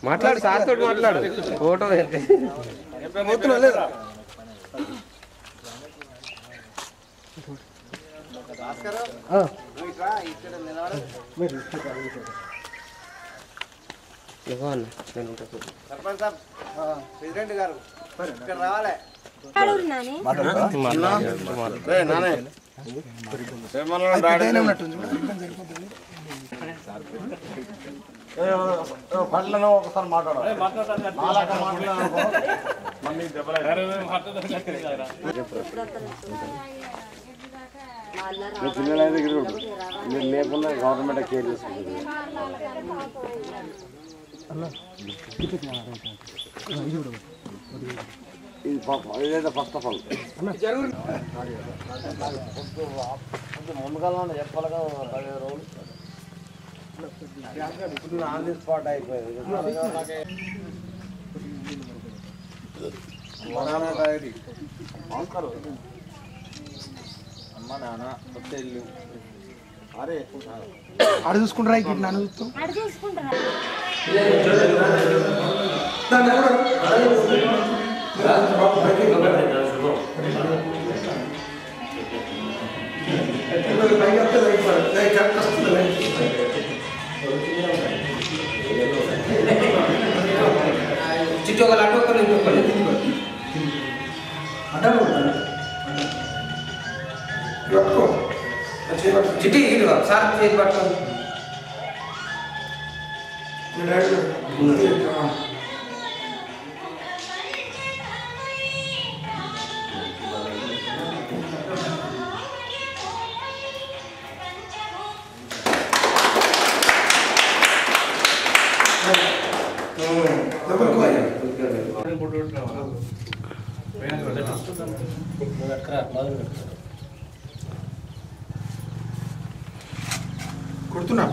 మాట్లాడు సార్ తోటి మాట్లాడు ఫోటో సర్పంచ్ సాబ్ ప్రెసిడెంట్ గారు ఇక్కడ రావాలి పండ్లను ఒకసారి మాట్లాడాలి పిల్లలైతే ఇక్కడ మీరు లేకుండా గవర్నమెంట్ కేర్ చేసుకుంటుంది ఇదైతే ఫస్ట్ ఆఫ్ ఆల్ ముందుకాలంలో చెప్పాలిగా 15 రోజులు ఆన్ ది స్పాట్ అయిపోయింది అమ్మ నాన్న కొత్త ఇల్లు అరే ఆడ చూసుకుంటారా ఇక్కడ నన్ను చూస్తూ చిట్టు ఒక లాంటి ఒక చిట్టి సార్ చేతి పట్టుకోండి కొడుతున్నా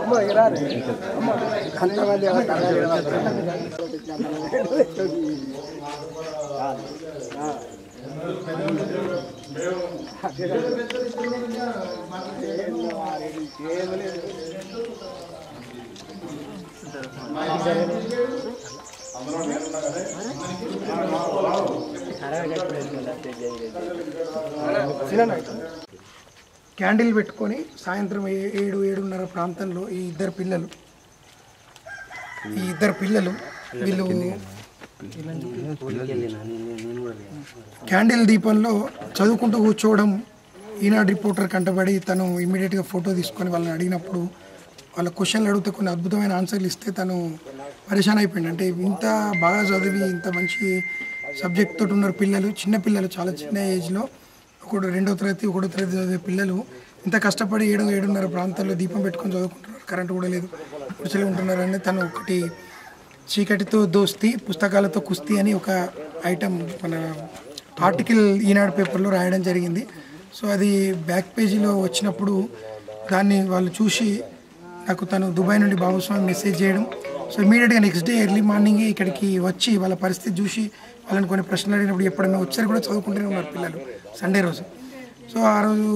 అమ్మ ఇరారు అమ్మ అంతమంది క్యాండిల్ పెట్టుకొని సాయంత్రం 7-7:30 ప్రాంతంలో ఈ ఇద్దరు పిల్లలు వీళ్ళు క్యాండిల్ దీపంలో చదువుకుంటూ కూర్చోవడం ఈనాడు రిపోర్టర్ కంటబడి తను ఇమ్మీడియట్గా ఫోటో తీసుకొని వాళ్ళని అడిగినప్పుడు వాళ్ళ క్వశ్చన్లు అడిగితే కొన్ని అద్భుతమైన ఆన్సర్లు ఇస్తే తను పరేషాన్ అయిపోయింది. అంటే ఇంత బాగా చదివి ఇంత మంచి సబ్జెక్ట్ తోటి ఉన్నారు పిల్లలు, చిన్న పిల్లలు, చాలా చిన్న ఏజ్లో 2వ తరగతి 1వ తరగతి చదివే పిల్లలు ఇంత కష్టపడి 7-7:30 ప్రాంతాల్లో దీపం పెట్టుకొని చదువుకుంటున్నారు. కరెంటు కూడా లేదు, కూర్చొని ఉంటున్నారని తను ఒకటి చీకటితో దోస్తీ పుస్తకాలతో కుస్తీ అని ఒక ఐటమ్ మన ఆర్టికల్ ఈనాడు పేపర్లో రాయడం జరిగింది. సో అది బ్యాక్ పేజీలో వచ్చినప్పుడు దాన్ని వాళ్ళు చూసి నాకు తను దుబాయ్ నుండి బాబుస్వామి మెసేజ్ చేయడం. సో ఇమీడియట్గా నెక్స్ట్ డే ఎర్లీ మార్నింగే ఇక్కడికి వచ్చి వాళ్ళ పరిస్థితి చూసి వాళ్ళని కొన్ని ప్రశ్నలు అడిగినప్పుడు ఎప్పుడైనా వచ్చారు కూడా చదువుకుంటూనే ఉన్నారు పిల్లలు సండే రోజు. సో ఆ రోజు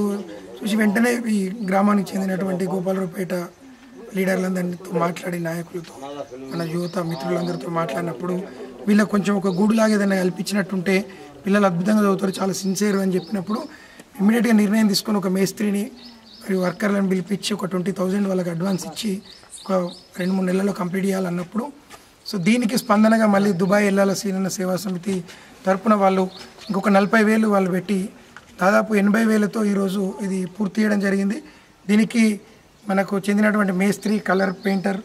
చూసి వెంటనే ఈ గ్రామానికి చెందినటువంటి గోపాలరావుపేట లీడర్లందరితో మాట్లాడి, నాయకులతో, మన యువత మిత్రులందరితో మాట్లాడినప్పుడు వీళ్ళకి కొంచెం ఒక గూడులాగా ఏదైనా కల్పించినట్టుంటే పిల్లలు అద్భుతంగా చదువుతారు, చాలా సిన్సియర్ అని చెప్పినప్పుడు ఇమ్మీడియట్గా నిర్ణయం తీసుకొని ఒక మేస్త్రిని మరియు వర్కర్లను పిలిపించి ఒక 20,000 వాళ్ళకి అడ్వాన్స్ ఇచ్చి ఒక 2-3 నెలల్లో కంప్లీట్ చేయాలన్నప్పుడు సో దీనికి స్పందనగా మళ్ళీ దుబాయ్ వెళ్ళాల శ్రీనన్న సేవా సమితి తరఫున వాళ్ళు ఇంకొక 40,000 వాళ్ళు పెట్టి దాదాపు 80,000తో ఈరోజు ఇది పూర్తి చేయడం జరిగింది. దీనికి మనకు చెందినటువంటి మేస్త్రి, కలర్ పెయింటర్,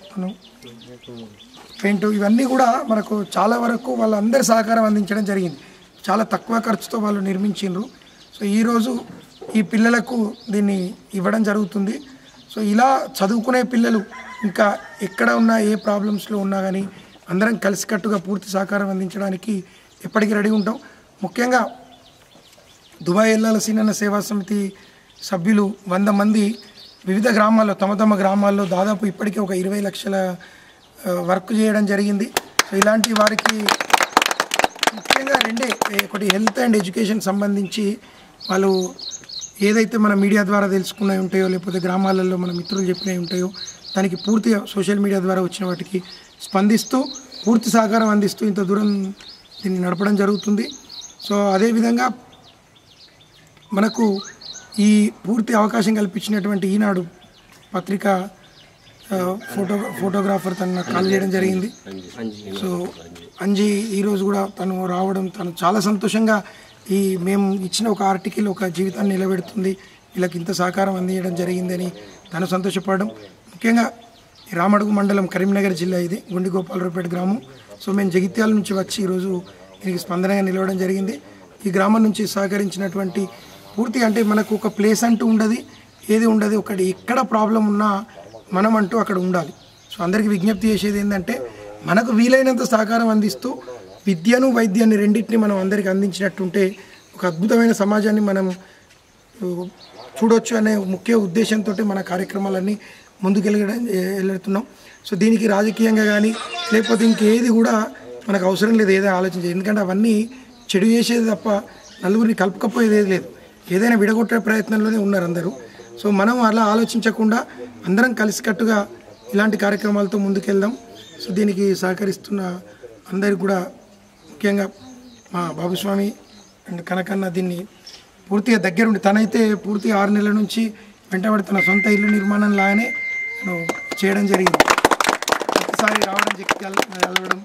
పెయింట్, ఇవన్నీ కూడా మనకు చాలా వరకు వాళ్ళందరి సహకారం అందించడం జరిగింది. చాలా తక్కువ ఖర్చుతో వాళ్ళు నిర్మించిండ్రు. సో ఈరోజు ఈ పిల్లలకు దీన్ని ఇవ్వడం జరుగుతుంది. సో ఇలా చదువుకునే పిల్లలు ఇంకా ఎక్కడ ఉన్నా, ఏ ప్రాబ్లమ్స్లో ఉన్నా కానీ అందరం కలిసికట్టుగా పూర్తి సహకారం అందించడానికి ఎప్పటికీ రెడీ ఉంటాం. ముఖ్యంగా దుబాయ్ ఎల్లాల సీనన్న సేవా సమితి సభ్యులు 100 మంది వివిధ గ్రామాల్లో తమ గ్రామాల్లో దాదాపు ఇప్పటికే ఒక 20 లక్షల వర్క్ చేయడం జరిగింది. సో ఇలాంటి వారికి ముఖ్యంగా ఒకటి హెల్త్ అండ్ ఎడ్యుకేషన్ సంబంధించి వాళ్ళు ఏదైతే మన మీడియా ద్వారా తెలుసుకున్నవి ఉంటాయో, లేకపోతే గ్రామాలలో మన మిత్రులు చెప్పినవి ఉంటాయో, దానికి పూర్తిగా సోషల్ మీడియా ద్వారా వచ్చిన వాటికి స్పందిస్తూ పూర్తి సహకారం అందిస్తూ ఇంత దూరం దీన్ని నడపడం జరుగుతుంది. సో అదేవిధంగా మనకు ఈ పూర్తి అవకాశం కల్పించినటువంటి ఈనాడు పత్రిక ఫోటోగ్రాఫర్ తను కాల్ చేయడం జరిగింది. సో అంజీ ఈరోజు కూడా తను రావడం, తను చాలా సంతోషంగా మేము ఇచ్చిన ఒక ఆర్టికల్ ఒక జీవితాన్ని నిలబెడుతుంది, వీళ్ళకి ఇంత సహకారం అందించడం జరిగిందని తను సంతోషపడడం. ముఖ్యంగా రామడుగు మండలం, కరీంనగర్ జిల్లా, ఇది గుండిగోపాలరావుపేట గ్రామం. సో మేము జగిత్యాల నుంచి వచ్చి ఈరోజు దీనికి స్పందనగా నిలవడం జరిగింది. ఈ గ్రామం నుంచి సహకరించినటువంటి పూర్తి, అంటే మనకు ఒక ప్లేస్ అంటూ ఉండదు, ఏది ఉండదు, ఒకటి ఎక్కడ ప్రాబ్లం ఉన్నా మనం అంటూ అక్కడ ఉండాలి. సో అందరికీ విజ్ఞప్తి చేసేది ఏంటంటే, మనకు వీలైనంత సహకారం అందిస్తూ విద్యను, వైద్యాన్ని రెండింటిని మనం అందరికీ అందించినట్టుంటే ఒక అద్భుతమైన సమాజాన్ని మనం చూడొచ్చు అనే ముఖ్య ఉద్దేశంతో మన కార్యక్రమాలన్నీ వెళ్తున్నాం. సో దీనికి రాజకీయంగా కానీ లేకపోతే ఇంకేది కూడా మనకు అవసరం లేదు, ఏదైనా ఆలోచించేది. ఎందుకంటే అవన్నీ చెడు చేసేది తప్ప నలుగురిని కలుపుకపోయేది ఏది లేదు. ఏదైనా విడగొట్టే ప్రయత్నంలోనే ఉన్నారు అందరూ. సో మనం అలా ఆలోచించకుండా అందరం కలిసికట్టుగా ఇలాంటి కార్యక్రమాలతో ముందుకెళ్దాం. సో దీనికి సహకరిస్తున్న అందరికి కూడా, ముఖ్యంగా మా బాబుస్వామి అండ్ కనకన్న దీన్ని పూర్తిగా దగ్గరుండి, తనైతే పూర్తిగా 6 నెలల నుంచి వెంటబడి తన సొంత ఇల్లు నిర్మాణం లాగానే చేయడం జరిగింది. ప్రతిసారి రావడం, వెళ్ళడం,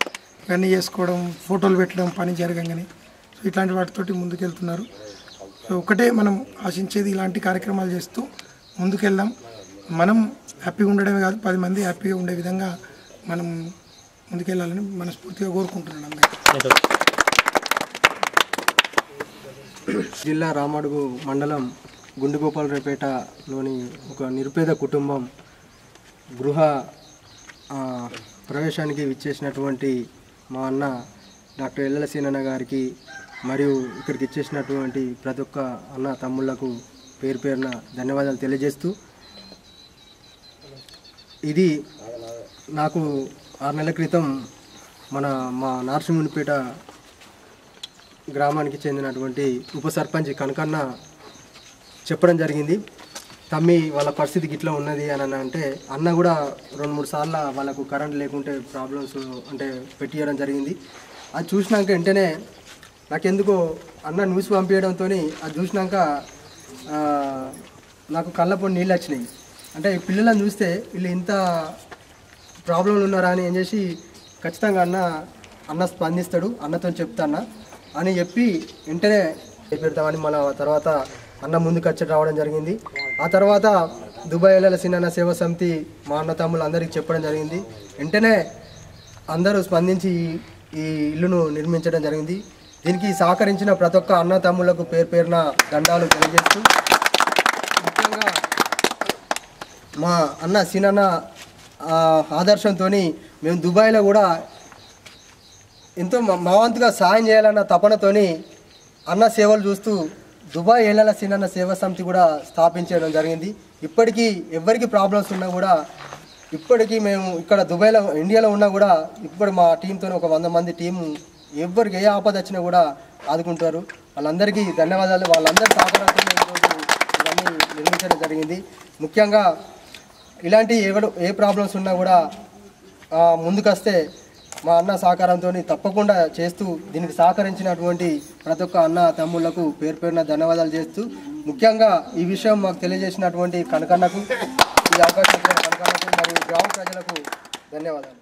ఇవన్నీ చేసుకోవడం, ఫోటోలు పెట్టడం, పని జరగంగానే. సో ఇట్లాంటి వాటితోటి ముందుకెళ్తున్నారు. సో ఒకటే మనం ఆశించేది, ఇలాంటి కార్యక్రమాలు చేస్తూ ముందుకెళ్దాం. మనం హ్యాపీగా ఉండడమే కాదు, 10 మంది హ్యాపీగా ఉండే విధంగా మనం ముందుకెళ్ళాలని మనస్ఫూర్తిగా కోరుకుంటున్నాను అందరికీ. జిల్లా రామడుగు మండలం గుండిగోపాలరావుపేటలోని ఒక నిరుపేద కుటుంబం గృహ ప్రవేశానికి విచ్చేసినటువంటి మా అన్న డాక్టర్ ఎల్లల సీనన్న గారికి మరియు ఇక్కడికి ఇచ్చేసినటువంటి ప్రతి ఒక్క అన్న తమ్ముళ్లకు పేరు పేరున ధన్యవాదాలు తెలియజేస్తూ, ఇది నాకు 6 నెలల క్రితం మా నార్సింగునిపేట గ్రామానికి చెందినటువంటి ఉప సర్పంచ్ కనకన్న చెప్పడం జరిగింది. తమ్మి వాళ్ళ పరిస్థితి గిట్లా ఉన్నది అని అంటే, అన్న కూడా 2-3 సార్లు వాళ్ళకు కరెంట్ లేకుంటే ప్రాబ్లమ్స్ అంటే పెట్టియడం జరిగింది. అది చూసినాక వెంటనే నాకెందుకో అన్న న్యూస్ పంపించడంతో అది చూసినాక నాకు కళ్ళపొడి నీళ్ళు వచ్చినాయి. అంటే పిల్లలను చూస్తే వీళ్ళు ఇంత ప్రాబ్లంలు ఉన్నారా అని ఏం చేసి, ఖచ్చితంగా అన్న స్పందిస్తాడు, అన్నతో చెప్తాను అని చెప్పి వెంటనే పెడతామని మన తర్వాత అన్న ముందుకు వచ్చి రావడం జరిగింది. ఆ తర్వాత దుబాయ్ ఎల్లాల సీనన్న సేవా సమితి మా అన్న తమ్ముళ్ళు అందరికీ చెప్పడం జరిగింది. వెంటనే అందరూ స్పందించి ఈ ఇల్లును నిర్మించడం జరిగింది. దీనికి సహకరించిన ప్రతి ఒక్క అన్న తమ్ముళ్లకు పేరు పేరున దండాలు తెలియజేస్తూ, ముఖ్యంగా మా అన్న సీనన్న ఆదర్శంతో మేము దుబాయ్లో కూడా ఎంతో మా వంతుగా సాయం చేయాలన్న తపనతోని అన్న సేవలు చూస్తూ దుబాయ్ ఎల్లాల సీనన్న సేవా సమితి కూడా స్థాపించడం జరిగింది. ఇప్పటికీ ఎవరికి ప్రాబ్లమ్స్ ఉన్నా కూడా, ఇప్పటికీ మేము ఇక్కడ దుబాయ్లో, ఇండియాలో ఉన్నా కూడా ఇప్పుడు మా టీంతో ఒక 100 మంది టీము ఎవరికి ఏ ఆపద వచ్చినా కూడా ఆదుకుంటారు. వాళ్ళందరికీ ధన్యవాదాలు. వాళ్ళందరి సహకారంతో ఈరోజు ఇవన్నీ నిర్మించడం జరిగింది. ముఖ్యంగా ఇలాంటి ఏ ప్రాబ్లమ్స్ ఉన్నా కూడా ముందుకొస్తే మా అన్న సహకారంతో తప్పకుండా చేస్తూ, దీనికి సహకరించినటువంటి ప్రతి ఒక్క అన్న తమ్ముళ్లకు పేరు పేరున ధన్యవాదాలు చేస్తూ, ముఖ్యంగా ఈ విషయం మాకు తెలియజేసినటువంటి కనకన్నకు, ఈ అవకాశం ఇచ్చిన కనకన్నకు మరియు గ్రామ ప్రజలకు ధన్యవాదాలు.